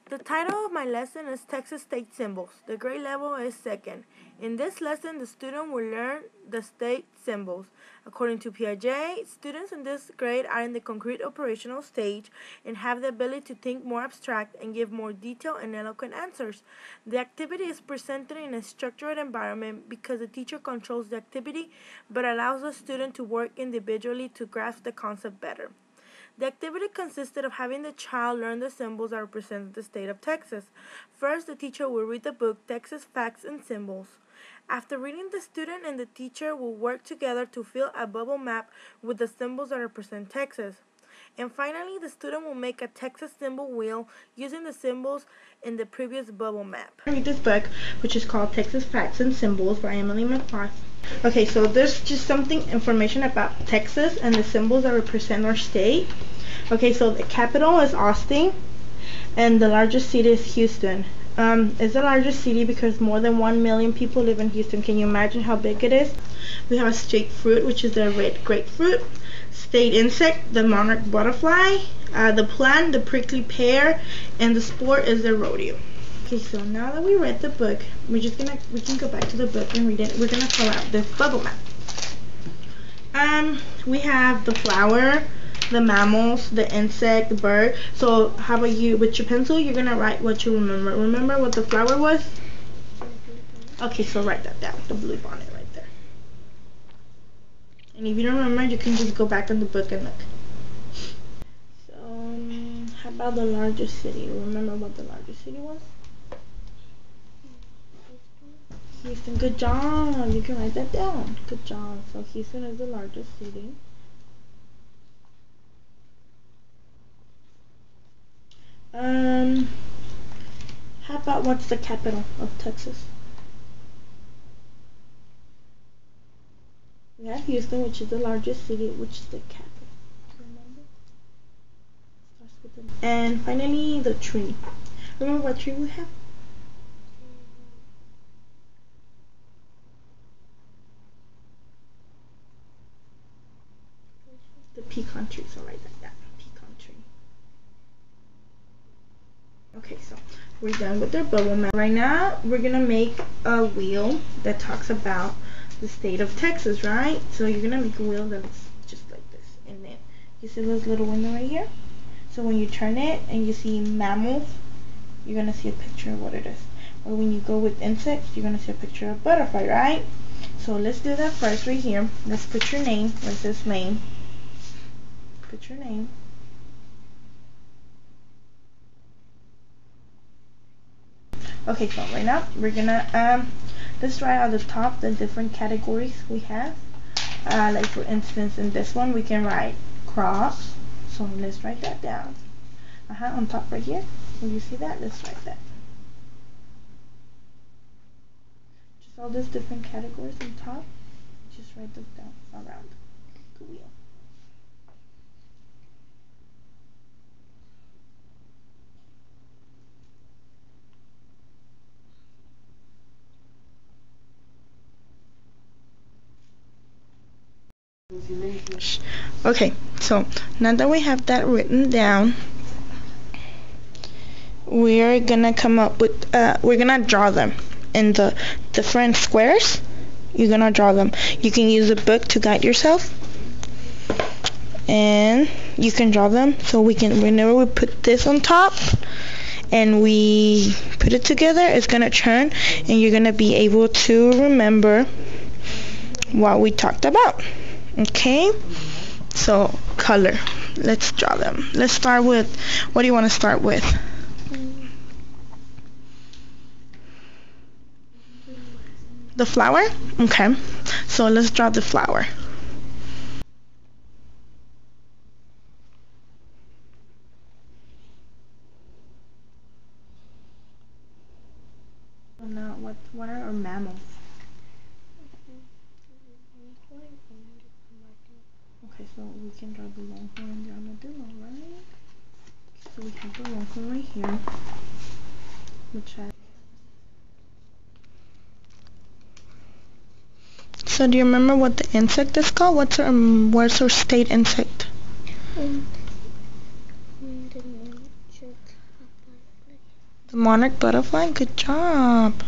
The title of my lesson is Texas State Symbols. The grade level is 2nd. In this lesson, the student will learn the state symbols. According to Piaget, students in this grade are in the concrete operational stage and have the ability to think more abstract and give more detailed and eloquent answers. The activity is presented in a structured environment because the teacher controls the activity but allows the student to work individually to grasp the concept better. The activity consisted of having the child learn the symbols that represent the state of Texas. First, the teacher will read the book Texas Facts and Symbols. After reading, the student and the teacher will work together to fill a bubble map with the symbols that represent Texas. And finally, the student will make a Texas symbol wheel using the symbols in the previous bubble map. Read this book, which is called Texas Facts and Symbols by Emily McCarthy. Okay, so there's just information about Texas and the symbols that represent our state. Okay, so the capital is Austin, and the largest city is Houston. It's the largest city because more than 1 million people live in Houston. Can you imagine how big it is? We have a state fruit, which is the red grapefruit. State insect, the monarch butterfly. The plant, the prickly pear, and the sport is the rodeo. Okay, so now that we read the book, we can go back to the book and read it. We're gonna fill out this bubble map. We have the flower, the mammals, the insect, the bird. So how about you, with your pencil, you're gonna write what you remember. Remember what the flower was? Okay, so write that down, the blue bonnet right there. And if you don't remember, you can just go back in the book and look. So how about the largest city? Remember what the largest city was? Houston. Good job. You can write that down. Good job. So Houston is the largest city. How about what's the capital of Texas? We have Houston, which is the largest city, which is the capital. Remember? Starts with the. And finally, the tree. Remember what tree we have? The pecan tree. So write that down. Pecan tree. Okay, so we're done with our bubble map. Right now, we're gonna make a wheel that talks about the state of Texas, right? So you're gonna make a wheel that's just like this, and then you see this little window right here. So when you turn it and you see mammals, you're gonna see a picture of what it is. Or when you go with insects, you're gonna see a picture of butterfly, right? So let's do that first right here. Let's put your name. Where it says name. Put your name. Okay, so right now we're gonna let's write at the top the different categories we have. Like for instance, in this one we can write crops. So let's write that down. On top right here. Will you see that? Let's write that. Just all these different categories on top. Just write those down around the wheel. Okay, so now that we have that written down, we're gonna come up with we're gonna draw them in the different squares. You're gonna draw them. You can use a book to guide yourself, and you can draw them. So we can, whenever we put this on top and we put it together, it's gonna turn, and you're gonna be able to remember what we talked about. Okay, so color. Let's draw them. Let's start with, what do you want to start with? The flower? Okay, so let's draw the flower. So now, what are our mammals? Okay, so we can draw the longhorn and the armadillo, right? So we have the longhorn right here, which has. So do you remember what the insect is called? What's our state insect? The monarch butterfly? Good job.